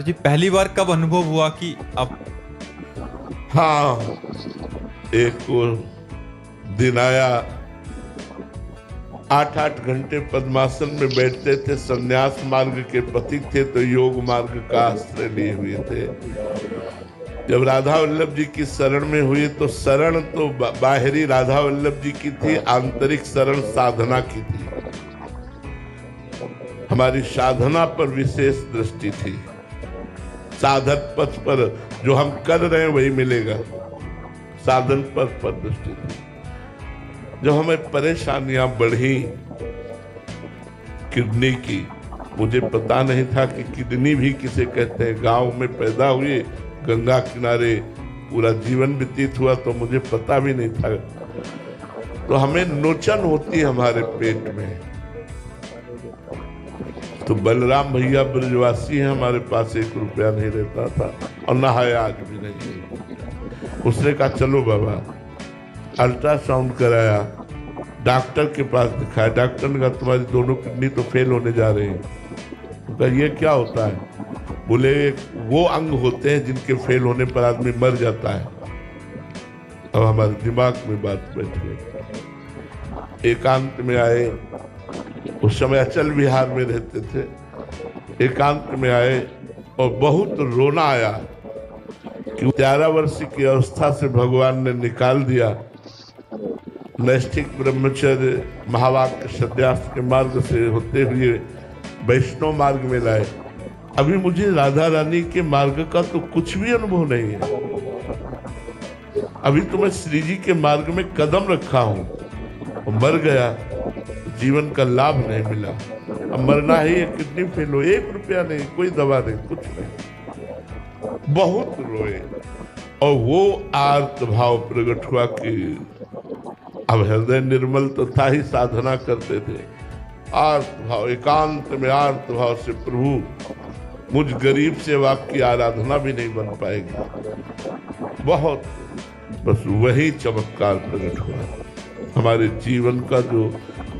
जी पहली बार कब अनुभव हुआ कि अब हाँ, एक दिन आया, 8-8 घंटे पद्मासन में बैठते थे। संन्यास मार्ग के पथिक थे तो योग मार्ग का आश्रय लिए हुए थे। जब राधा वल्लभ जी की शरण में हुए तो शरण तो बाहरी राधा वल्लभ जी की थी, आंतरिक शरण साधना की थी। हमारी साधना पर विशेष दृष्टि थी। साधक पथ पर जो हम कर रहे हैं वही मिलेगा, साधन पथ पर दृष्टि थी। जब हमें परेशानियां बढ़ी किडनी की, मुझे पता नहीं था कि किडनी भी किसे कहते हैं। गांव में पैदा हुए, गंगा किनारे पूरा जीवन व्यतीत हुआ तो मुझे पता भी नहीं था। तो हमें नोचन होती हमारे पेट में। तो बलराम भैया ब्रजवासी हैं, हमारे पास 1 रुपया नहीं रहता था और ना है आज भी नहीं। उसने कहा चलो बाबा, अल्ट्रासाउंड कराया, डॉक्टर के पास दिखाया। डॉक्टर ने कहा तुम्हारी दोनों किडनी तो फेल होने जा रही है। तो कहा ये क्या होता है? बोले वो अंग होते हैं जिनके फेल होने पर आदमी मर जाता है। अब हमारे दिमाग में बात बैठ गई। एकांत में आए, उस समय अचल विहार में रहते थे। एकांत में आए और बहुत रोना आया कि 11 वर्ष की अवस्था से भगवान ने निकाल दिया। नैष्ठिक ब्रह्मचर्य महावाक्य सत्यास्त्र के मार्ग से होते हुए वैष्णव मार्ग में लाए। अभी मुझे राधा रानी के मार्ग का तो कुछ भी अनुभव नहीं है। अभी तो मैं श्री जी के मार्ग में कदम रखा हूं और मर गया, जीवन का लाभ नहीं मिला। अब मरना ही है, किडनी फेल हो, 1 रुपया नहीं, कोई दवा नहीं, कुछ नहीं। बहुत रोए और वो आर्त भाव प्रकट हुआ कि अब हृदय निर्मल तो था ही, साधना करते थे। आर्त भाव, एकांत में आर्त भाव से प्रभु मुझ गरीब सेवक की आराधना भी नहीं बन पाएगी। बहुत, बस वही चमत्कार प्रकट हुआ। हमारे जीवन का जो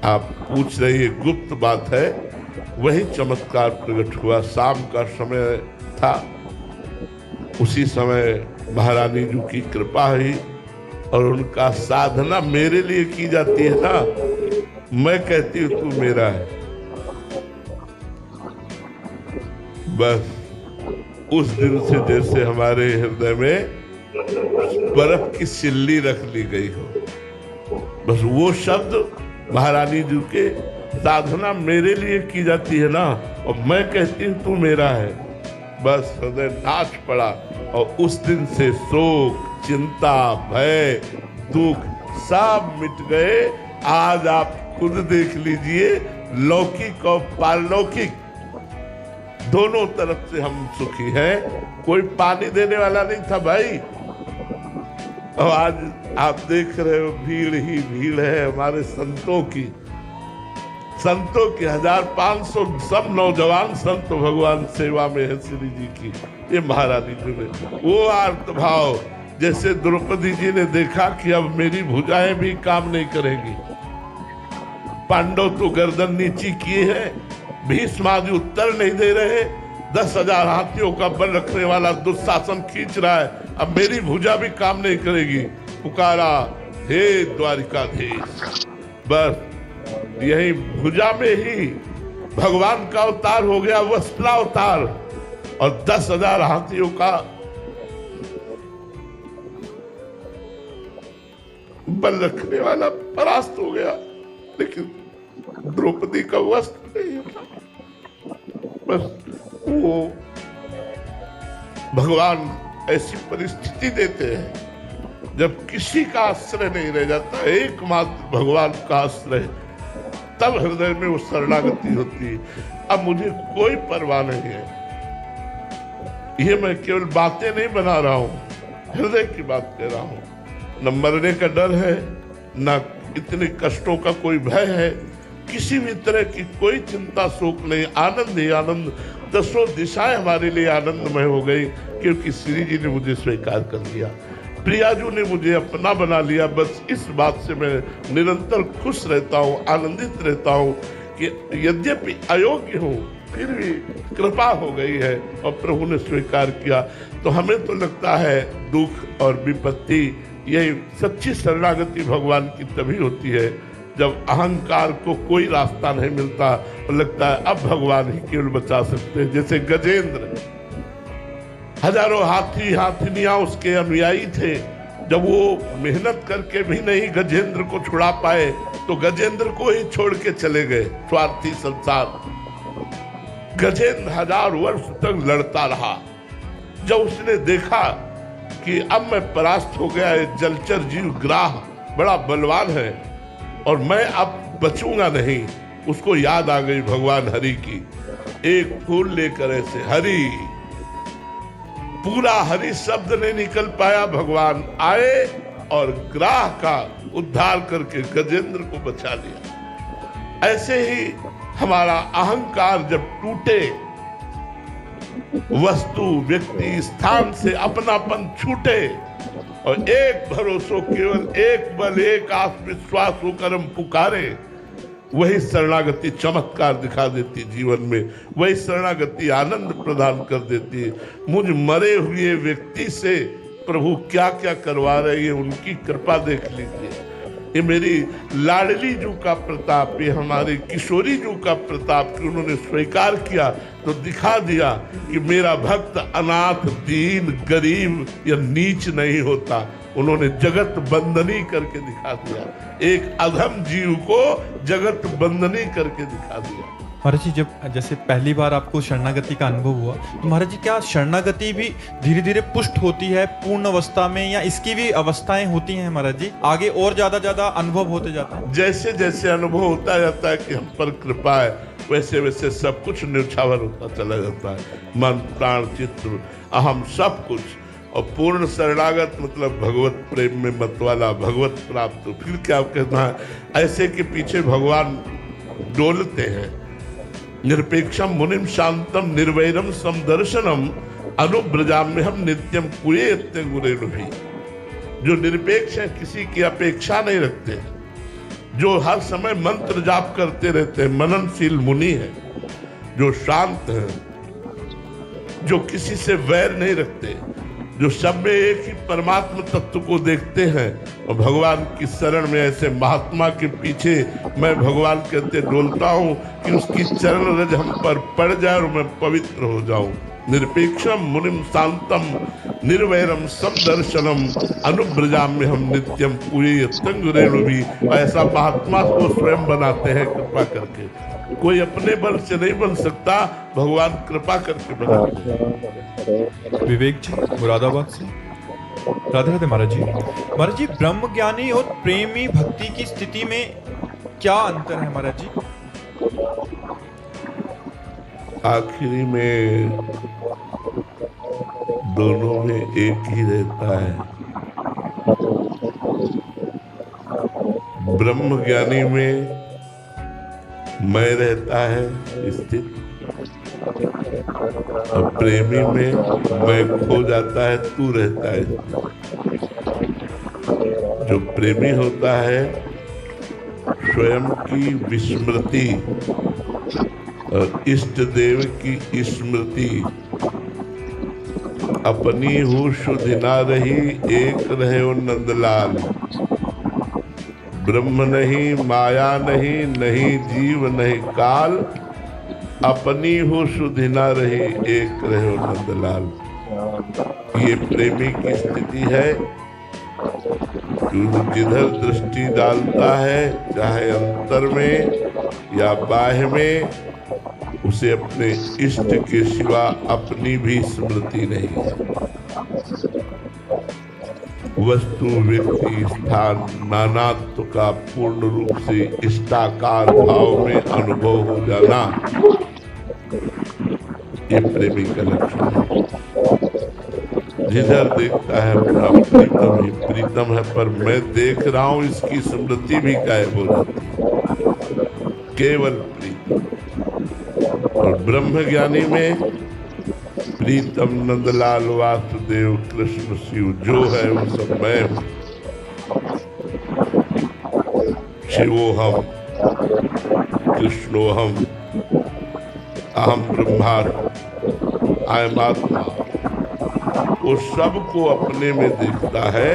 आप पूछ रहे हैं गुप्त बात है, वही चमत्कार प्रकट हुआ। शाम का समय था, उसी समय महारानी जी की कृपा हुई और उनका साधना मेरे लिए की जाती है ना, मैं कहती हूँ तू मेरा है। बस उस दिन से जैसे हमारे हृदय में बर्फ की सिल्ली रख ली गई हो। बस वो शब्द महारानी जी के, साधना मेरे लिए की जाती है ना और मैं कहती हूँ तू मेरा है। बस हृदय नाच पड़ा और उस दिन से शोक, चिंता, भय, दुख सब मिट गए। आज आप खुद देख लीजिए, लौकिक और पारलौकिक दोनों तरफ से हम सुखी हैं। कोई पानी देने वाला नहीं था भाई, और आज आप देख रहे हो भीड़ ही भीड़ है हमारे संतों की। 1500 सब नौजवान संत भगवान सेवा में है श्री जी की। ये महारानी जी ने वो आर्त भाव, जैसे द्रौपदी जी ने देखा कि अब मेरी भुजाएं भी काम नहीं करेंगी। पांडव तो गर्दन नीची किए हैं, भीष्म आदि उत्तर नहीं दे रहे, 10,000 हाथियों का बल रखने वाला दुशासन खींच रहा है, अब मेरी भुजा भी काम नहीं करेगी। पुकारा, हे द्वारिकाधीश। बस यही भुजा में ही भगवान का अवतार हो गया, वस्त्रा अवतार, और 10,000 हाथियों का बल रखने वाला परास्त हो गया। लेकिन द्रौपदी का वस्त्र नहीं है। बस वो भगवान ऐसी परिस्थिति देते हैं जब किसी का आश्रय नहीं रह जाता, एकमात्र भगवान का आश्रय, तब हृदय में वो शरणागति होती है। अब मुझे कोई परवाह नहीं है, ये मैं केवल बातें नहीं बना रहा हूं, हृदय की बात कह रहा हूं। न मरने का डर है, न इतने कष्टों का कोई भय है, किसी भी तरह की कोई चिंता शोक नहीं, आनंद ही आनंद। 10 दिशाएं हमारे लिए आनंदमय हो गई क्योंकि श्री जी ने मुझे स्वीकार कर लिया, प्रियाजू ने मुझे अपना बना लिया। बस इस बात से मैं निरंतर खुश रहता हूँ, आनंदित रहता हूँ कि यद्यपि अयोग्य हूँ फिर भी कृपा हो गई है और प्रभु ने स्वीकार किया। तो हमें तो लगता है दुख और विपत्ति, यही सच्ची शरणागति भगवान की तभी होती है जब अहंकार को कोई रास्ता नहीं मिलता और लगता है अब भगवान ही केवल बचा सकते हैं। जैसे गजेंद्र, हजारों हाथी हाथिनियां उसके अनुयायी थे, जब वो मेहनत करके भी नहीं गजेंद्र को छुड़ा पाए तो गजेंद्र को ही छोड़ के चले गए स्वार्थी संसार। गजेंद्र 1000 वर्ष तक लड़ता रहा। जब उसने देखा कि अब मैं परास्त हो गया, जलचर जीव ग्राह बड़ा बलवान है और मैं अब बचूंगा नहीं, उसको याद आ गई भगवान हरि की। एक फूल लेकर ऐसे हरि, पूरा हरि शब्द नहीं निकल पाया, भगवान आए और ग्राह का उद्धार करके गजेंद्र को बचा लिया। ऐसे ही हमारा अहंकार जब टूटे, वस्तु व्यक्ति स्थान से अपनापन छूटे और एक भरोसो, केवल एक बल, एक आत्मविश्वास होकर हम पुकारे, वही शरणागति चमत्कार दिखा देती जीवन में। वही शरणागति आनंद प्रदान कर देती है। मुझ मरे हुए व्यक्ति से प्रभु क्या क्या करवा रही है, उनकी कृपा देख लीजिए। ये मेरी लाडली जू का प्रताप, ये हमारे किशोरी जू का प्रताप कि उन्होंने स्वीकार किया तो दिखा दिया कि मेरा भक्त अनाथ, दीन, गरीब या नीच नहीं होता। उन्होंने जगत बंदनी करके दिखा दिया, एक अधम जीव को जगत बंदनी करके दिखा दिया। महाराज जी, जब जैसे पहली बार आपको शरणागति का अनुभव हुआ तो महाराज जी क्या शरणागति भी धीरे धीरे पुष्ट होती है पूर्ण अवस्था में, या इसकी भी अवस्थाएं होती हैं महाराज जी, आगे और ज्यादा अनुभव होते जाता है? जैसे जैसे अनुभव होता जाता है कि हम पर कृपा है, वैसे वैसे सब कुछ न्यौछावर होता चला जाता है। मन, प्राण, चित्त, अहम, सब कुछ। और पूर्ण शरणागत मतलब भगवत प्रेम में मतवाला, भगवत प्राप्त। फिर क्या कहना है, ऐसे के पीछे भगवान डोलते हैं। निरपेक्षम मुनिम शांतम निर्वैरम समदर्शनम अनुब्रजाम्य हम नित्यम कुये गुरेणु भी। जो निरपेक्ष है, किसी की अपेक्षा नहीं रखते, जो हर समय मंत्र जाप करते रहते हैं, मननशील मुनि है, जो शांत है, जो किसी से वैर नहीं रखते, जो सब में एक ही परमात्मा तत्व को देखते हैं। और भगवान की शरण में ऐसे महात्मा के पीछे मैं भगवान कहते डोलता हूँ कि उसकी चरण रज हम पर पड़ जाए और मैं पवित्र हो जाऊं। निरपेक्षम मुनिम शांतम निर्वैरम समदर्शनम अनुब्रजाम्य हम नित्यम पूरे तंगुरेणु भी। ऐसा महात्मा को स्वयं बनाते हैं कृपा करके। कोई अपने बल से नहीं बन सकता, भगवान कृपा करके बनाते हैं। विवेक जी मुरादाबाद से। राधे राधे महाराज जी। महाराज जी, ब्रह्म ज्ञानी और प्रेमी भक्ति की स्थिति में क्या अंतर है महाराज जी? आखिरी में दोनों में एक ही रहता है। ब्रह्म ज्ञानी में मैं रहता है स्थित, और प्रेमी में मैं खो जाता है, तू रहता है। जो प्रेमी होता है स्वयं की विस्मृति और इष्ट देव की स्मृति, अपनी हूँ शुद्ध ना रही एक रहे ओ नंदलाल। ब्रह्म नहीं, माया नहीं, नहीं जीव नहीं काल, अपनी हो शुद्ध ना रही एक रहे नंदलाल। ये प्रेमी की स्थिति है। जिधर दृष्टि डालता है, चाहे अंतर में या बाह्य में, उसे अपने इष्ट के सिवा अपनी भी स्मृति नहीं है। वस्तु, व्यक्ति, स्थान, नानात्व का पूर्ण रूप से इष्टाकार भाव में अनुभव हो जाना, ये प्रेमी का लक्षण है। जिधर देखता है अपना प्रीतम ही प्रीतम है, पर मैं देख रहा हूं इसकी स्मृति भी गायब हो जाती है, केवल प्रीतम। और ब्रह्म ज्ञानी में प्रीतम नंदलाल वासुदेव कृष्ण शिव जो है वो सब मैं हूं। शिवोहम, कृष्णोहम, अहम ब्रह्मास्मि, आई एम आत्मा। वो सबको अपने में देखता है,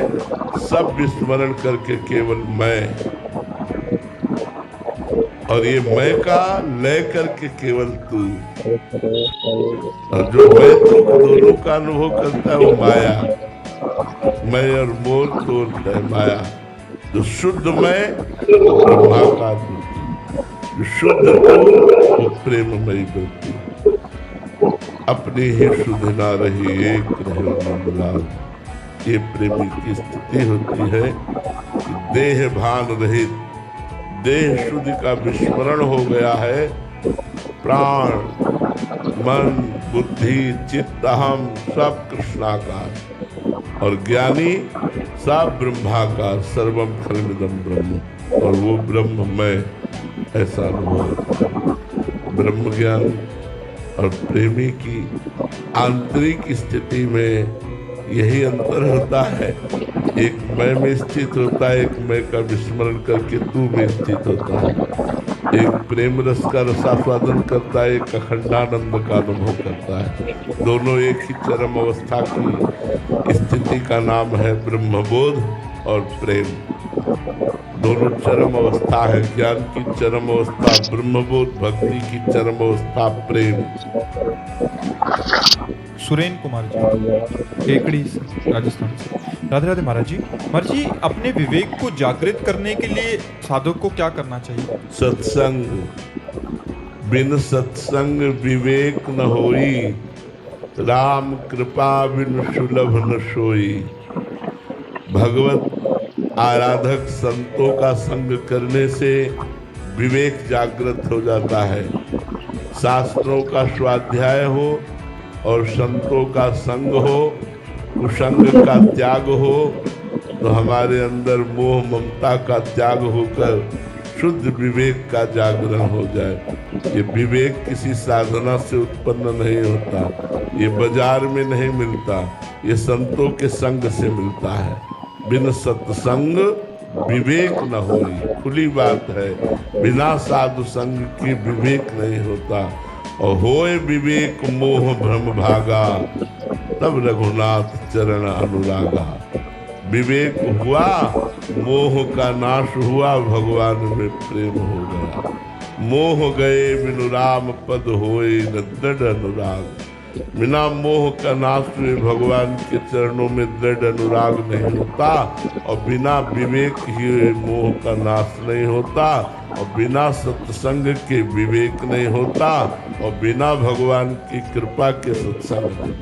सब विस्मरण करके केवल मैं, और ये मैं का लय करके केवल तू। और जो मैं तू दोनों का अनुभव करता है वो माया, मैं और मोर तोड़ता है माया। जो शुद्ध मैं वो ब्रह्माकार वृत्ति, जो शुद्ध तू वो प्रेममयी वृत्ति। अपनी ही शुद्ध ना रही एक रहे नंदलाल। ये प्रेमी की स्थिति होती है कि देह भान रहित, देह शुद्ध का विस्मरण हो गया है। प्राण, मन, बुद्धि, चित्त, अहम सब कृष्णाकार, और ज्ञानी सब ब्रह्माकार। सर्वम खलमिदं ब्रह्म, और वो ब्रह्म मैं, ऐसा अनुभव। ब्रह्म ज्ञान और प्रेमी की आंतरिक स्थिति में यही अंतर होता है। एक मैं में स्थित होता है, एक मैं का विस्मरण करके तू में स्थित होता है। एक प्रेम रस का रसास्वादन करता है, एक अखंडानंद का अनुभव करता है। दोनों एक ही चरम अवस्था की स्थिति का नाम है ब्रह्मबोध और प्रेम। दोनों चरम अवस्था है। ज्ञान की चरम अवस्था ब्रह्मबोध, भक्ति की चरम अवस्था प्रेम। सुरेन कुमार जी, केकड़ी से, राजस्थान से। राधे राधे महाराज जी। महाराज जी, अपने विवेक को जागृत करने के लिए साधक को क्या करना चाहिए? सत्संग, बिन सत्संग विवेक न होई, राम कृपा बिन सुलभ न सोई। भगवत आराधक संतों का संग करने से विवेक जागृत हो जाता है। शास्त्रों का स्वाध्याय हो और संतों का संग हो, कुसंग का त्याग हो, तो हमारे अंदर मोह ममता का त्याग होकर शुद्ध विवेक का जागरण हो जाए। ये विवेक किसी साधना से उत्पन्न नहीं होता, ये बाजार में नहीं मिलता, ये संतों के संग से मिलता है। बिन सत्संग विवेक न होई, खुली बात है। बिना साधु संग के विवेक नहीं होता। और होए विवेक मोह भ्रम भागा, तब रघुनाथ चरण अनुरागा। विवेक हुआ, मोह का नाश हुआ, भगवान में प्रेम हो गया। मोह गए बिनु राम पद होए न दृढ़ अनुराग। बिना मोह का नाश हुए भगवान के चरणों में दृढ़ अनुराग नहीं होता, और बिना विवेक हुए मोह का नाश नहीं होता, और बिना सत्संग के विवेक नहीं होता, और बिना भगवान की कृपा के सत्संग नहीं।